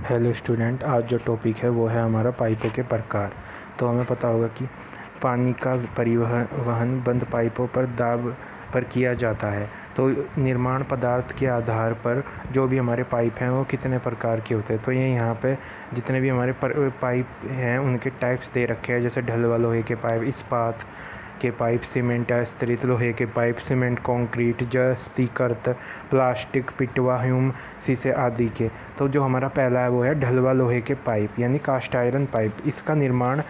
Hello student, आज जो topic है वो है हमारा पाइपों के प्रकार। तो हमें पता होगा कि पानी का परिवहन बंद पाइपों पर दाब पर किया जाता है। तो निर्माण पदार्थ के आधार पर जो भी हमारे पाइप हैं वो कितने प्रकार के होते हैं। तो ये यहाँ पे जितने भी हमारे पाइप हैं उनके टाइप्स दे रखे हैं, जैसे ढलवा लोहे के पाइप, इस्पात के पाइप, सीमेंट आश्रित लोहे के पाइप, सीमेंट कंक्रीट, जस्तीकृत प्लास्टिक, पिटवा, ह्यूम, शीशे आदि के। तो जो हमारा पहला है वो है ढलवा लोहे के पाइप यानी कास्ट आयरन पाइप। इसका निर्माण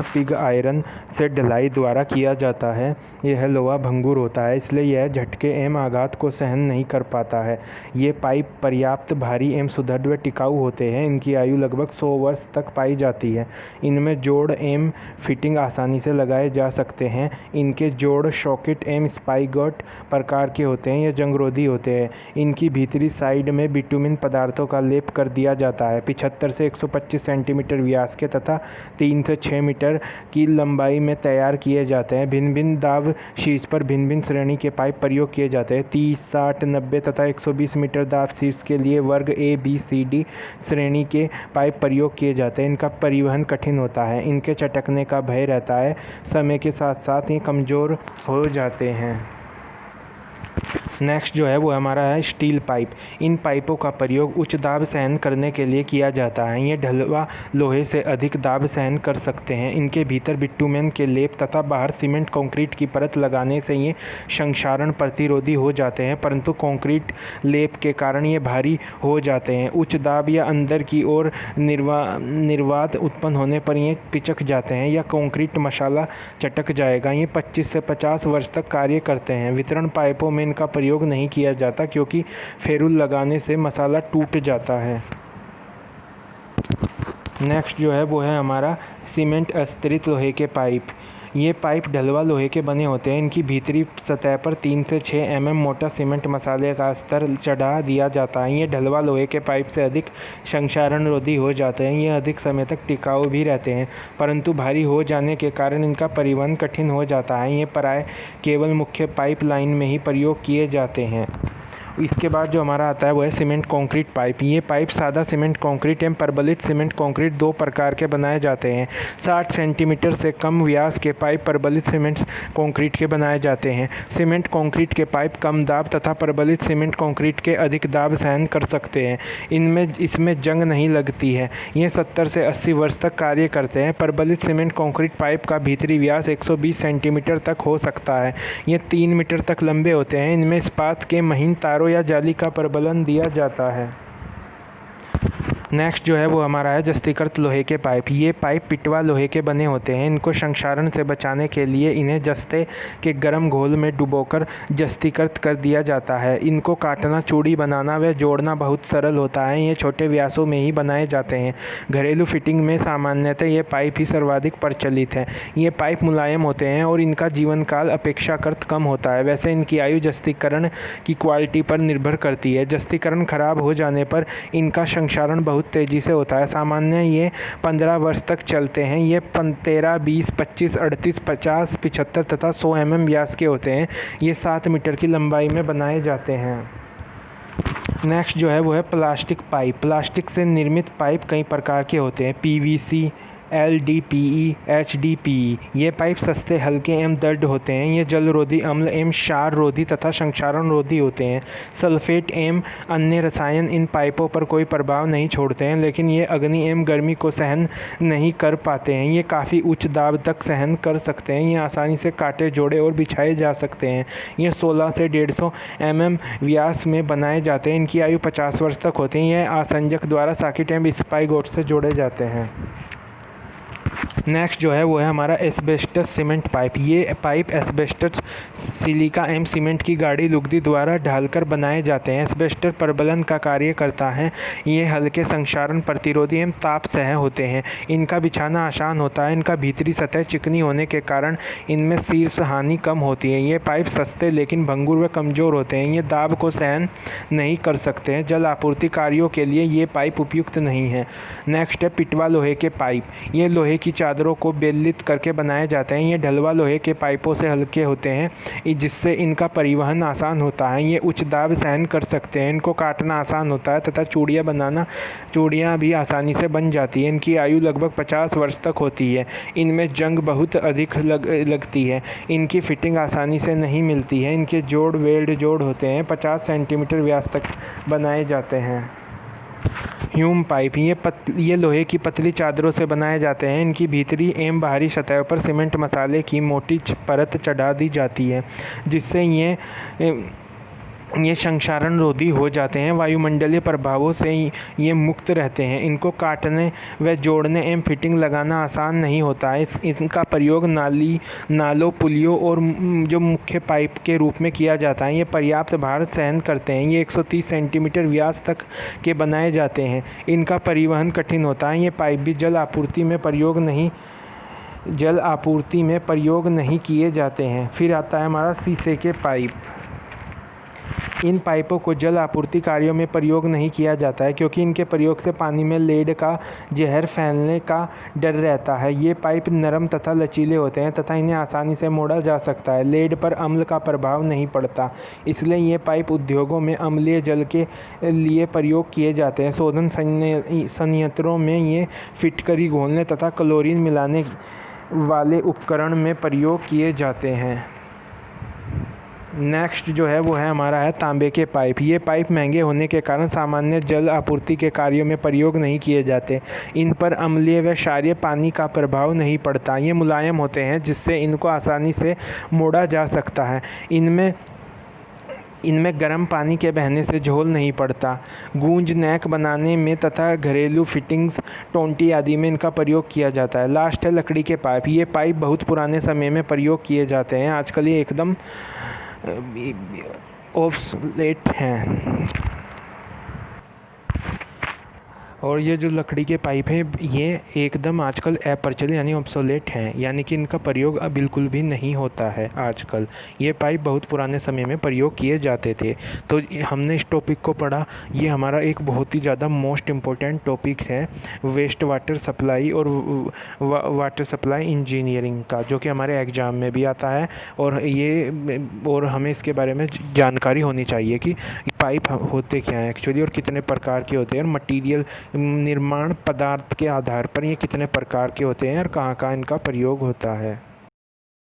पिग आयरन से ढलाई द्वारा किया जाता है। यह लोहा भंगुर होता है, इसलिए यह झटके एवं आघात को सहन नहीं कर पाता है। ये पाइप पर्याप्त भारी एवं सुदृढ़ व टिकाऊ होते हैं। इनकी आयु लगभग 100 वर्ष तक पाई जाती है। इनमें जोड़ एवं फिटिंग आसानी से लगाए जा सकते हैं। इनके जोड़ सॉकेट एवं स्पाइगोट प्रकार के होते हैं। ये जंगरोधी होते हैं। इनकी भीतरी साइड में बिटुमिन पदार्थों का लेप कर दिया जाता है। 75 से 125 सेंटीमीटर व्यास के तथा 3 से 6 मीटर की लंबाई में तैयार किए जाते हैं। भिन्न भिन्न दाब शीर्ष पर भिन्न भिन्न श्रेणी के पाइप प्रयोग किए जाते हैं। 30, 60, 90 तथा 120 मीटर दाब शीर्ष के लिए वर्ग A, B, C, D श्रेणी के पाइप प्रयोग किए जाते हैं। इनका परिवहन कठिन होता है। इनके चटकने का भय रहता है। समय के साथ साथ ये कमज़ोर हो जाते हैं। नेक्स्ट जो है वो हमारा है स्टील पाइप। इन पाइपों का प्रयोग उच्च दाब सहन करने के लिए किया जाता है। ये ढलवा लोहे से अधिक दाब सहन कर सकते हैं। इनके भीतर बिटुमेन के लेप तथा बाहर सीमेंट कंक्रीट की परत लगाने से ये संक्षारण प्रतिरोधी हो जाते हैं, परंतु कंक्रीट लेप के कारण ये भारी हो जाते हैं। उच्च दाब या अंदर की ओर निर्वात उत्पन्न होने पर ये पिचक जाते हैं या कंक्रीट मसाला चटक जाएगा। ये 25 से 50 वर्ष तक कार्य करते हैं। वितरण पाइपों में इनका प्रयोग नहीं किया जाता क्योंकि फेरुल लगाने से मसाला टूट जाता है। नेक्स्ट जो है वो है हमारा सीमेंट आश्रित लोहे के पाइप। ये पाइप ढलवा लोहे के बने होते हैं। इनकी भीतरी सतह पर 3 से 6 mm मोटा सीमेंट मसाले का स्तर चढ़ा दिया जाता है। ये ढलवा लोहे के पाइप से अधिक संक्षारणरोधी हो जाते हैं। ये अधिक समय तक टिकाऊ भी रहते हैं, परंतु भारी हो जाने के कारण इनका परिवहन कठिन हो जाता है। ये प्रायः केवल मुख्य पाइप लाइन में ही प्रयोग किए जाते हैं। इसके बाद जो हमारा आता है वो है सीमेंट कंक्रीट पाइप। ये पाइप सादा सीमेंट कंक्रीट एवं प्रबलित सीमेंट कंक्रीट दो प्रकार के बनाए जाते हैं। 60 सेंटीमीटर से कम व्यास के पाइप प्रबलित सीमेंट कंक्रीट के बनाए जाते हैं। सीमेंट कंक्रीट के पाइप कम दाब तथा प्रबलित सीमेंट कंक्रीट के अधिक दाब सहन कर सकते हैं। इसमें जंग नहीं लगती है। ये 70 से 80 वर्ष तक कार्य करते हैं। प्रबलित सीमेंट कंक्रीट पाइप का भीतरी व्यास 120 सेंटीमीटर तक हो सकता है। ये 3 मीटर तक लंबे होते हैं। इनमें इस्पात के महीन तारों या जाली का प्रबलन दिया जाता है। नेक्स्ट जो है वो हमारा है जस्तीकृत लोहे के पाइप। ये पाइप पिटवा लोहे के बने होते हैं। इनको संक्षारण से बचाने के लिए इन्हें जस्ते के गर्म घोल में डुबोकर जस्तीकृत कर दिया जाता है। इनको काटना, चूड़ी बनाना व जोड़ना बहुत सरल होता है। ये छोटे व्यासों में ही बनाए जाते हैं। घरेलू फिटिंग में सामान्यतः ये पाइप ही सर्वाधिक प्रचलित है। ये पाइप मुलायम होते हैं और इनका जीवन काल अपेक्षाकृत कम होता है। वैसे इनकी आयु जस्तीकरण की क्वालिटी पर निर्भर करती है। जस्तीकरण खराब हो जाने पर इनका संक्षारण बहुत तेजी से होता है। सामान्य ये 15 वर्ष तक चलते हैं। ये 13, 20, 25, 38, 50, 75 तथा 100 mm व्यास के होते हैं। ये 7 मीटर की लंबाई में बनाए जाते हैं। नेक्स्ट जो है वो है प्लास्टिक पाइप। प्लास्टिक से निर्मित पाइप कई प्रकार के होते हैं। PVC, LDPE, HDPE। ये पाइप सस्ते, हल्के एवं दृढ़ होते हैं। ये जलरोधी, अम्ल एवं क्षार रोधी तथा संक्षारण रोधी होते हैं। सल्फेट एवं अन्य रसायन इन पाइपों पर कोई प्रभाव नहीं छोड़ते हैं, लेकिन ये अग्नि एवं गर्मी को सहन नहीं कर पाते हैं। ये काफ़ी उच्च दाब तक सहन कर सकते हैं। ये आसानी से काटे, जोड़े और बिछाए जा सकते हैं। ये 16 से 150 mm व्यास में बनाए जाते हैं। इनकी आयु 50 वर्ष तक होती है। यह आसंजक द्वारा सॉकेट एवं स्पाइगोट से जोड़े जाते हैं। नेक्स्ट जो है वो है हमारा एस्बेस्टस सीमेंट पाइप। ये पाइप एस्बेस्टस, सिलिका एवं सीमेंट की गाढ़ी लुगदी द्वारा ढालकर बनाए जाते हैं। एस्बेस्टस प्रबलन का कार्य करता है। ये हल्के, संक्षारण प्रतिरोधी एवं ताप सह होते हैं। इनका बिछाना आसान होता है। इनका भीतरी सतह चिकनी होने के कारण इनमें शीर्ष हानि कम होती है। ये पाइप सस्ते लेकिन भंगुर व कमज़ोर होते हैं। ये दाब को सहन नहीं कर सकते हैं। जल आपूर्ति कार्यों के लिए ये पाइप उपयुक्त नहीं है। नेक्स्ट है पिटवा लोहे के पाइप। ये लोहे की चादरों को बेलित करके बनाए जाते हैं। ये ढलवा लोहे के पाइपों से हल्के होते हैं जिससे इनका परिवहन आसान होता है। ये उच्च दाब सहन कर सकते हैं। इनको काटना आसान होता है तथा चूड़ियाँ भी आसानी से बन जाती हैं। इनकी आयु लगभग 50 वर्ष तक होती है। इनमें जंग बहुत अधिक लगती है। इनकी फिटिंग आसानी से नहीं मिलती है। इनके वेल्ड जोड़ होते हैं। 50 सेंटीमीटर व्यास तक बनाए जाते हैं। ह्यूम पाइप ये लोहे की पतली चादरों से बनाए जाते हैं। इनकी भीतरी एवं बाहरी सतह पर सीमेंट मसाले की मोटी परत चढ़ा दी जाती है जिससे ये संक्षारण रोधी हो जाते हैं। वायुमंडलीय प्रभावों से ये मुक्त रहते हैं। इनको काटने व जोड़ने एवं फिटिंग लगाना आसान नहीं होता है। इनका प्रयोग नालों, पुलियों और जो मुख्य पाइप के रूप में किया जाता है। ये पर्याप्त भार सहन करते हैं। ये 130 सेंटीमीटर व्यास तक के बनाए जाते हैं। इनका परिवहन कठिन होता है। ये पाइप भी जल आपूर्ति में प्रयोग नहीं किए जाते हैं। फिर आता है हमारा शीशे के पाइप। इन पाइपों को जल आपूर्ति कार्यों में प्रयोग नहीं किया जाता है क्योंकि इनके प्रयोग से पानी में लेड का जहर फैलने का डर रहता है। ये पाइप नरम तथा लचीले होते हैं तथा इन्हें आसानी से मोड़ा जा सकता है। लेड पर अम्ल का प्रभाव नहीं पड़ता, इसलिए ये पाइप उद्योगों में अम्लीय जल के लिए प्रयोग किए जाते हैं। शोधन संयंत्रों में ये फिटकरी घोलने तथा क्लोरीन मिलाने वाले उपकरण में प्रयोग किए जाते हैं। नेक्स्ट जो है वो है हमारा तांबे के पाइप। ये पाइप महंगे होने के कारण सामान्य जल आपूर्ति के कार्यों में प्रयोग नहीं किए जाते। इन पर अम्लीय व क्षारीय पानी का प्रभाव नहीं पड़ता। ये मुलायम होते हैं जिससे इनको आसानी से मोड़ा जा सकता है। इनमें गर्म पानी के बहने से झोल नहीं पड़ता। गूंज नेक बनाने में तथा घरेलू फिटिंग्स, टोंटी आदि में इनका प्रयोग किया जाता है। लास्ट है लकड़ी के पाइप। ये पाइप बहुत पुराने समय में प्रयोग किए जाते हैं। आजकल ये एकदम ऑब्सोलेट हैं। और ये जो लकड़ी के पाइप हैं ये एकदम आजकल अप्रचलित यानी ऑब्सोलेट हैं, यानी कि इनका प्रयोग अब बिल्कुल भी नहीं होता है आजकल। ये पाइप बहुत पुराने समय में प्रयोग किए जाते थे। तो हमने इस टॉपिक को पढ़ा। ये हमारा एक बहुत ही ज़्यादा मोस्ट इम्पोर्टेंट टॉपिक है वेस्ट वाटर सप्लाई और वाटर सप्लाई इंजीनियरिंग का, जो कि हमारे एग्ज़ाम में भी आता है। और हमें इसके बारे में जानकारी होनी चाहिए कि पाइप होते क्या हैं एक्चुअली और कितने प्रकार के होते हैं, और मटेरियल निर्माण पदार्थ के आधार पर ये कितने प्रकार के होते हैं और कहाँ कहाँ इनका प्रयोग होता है।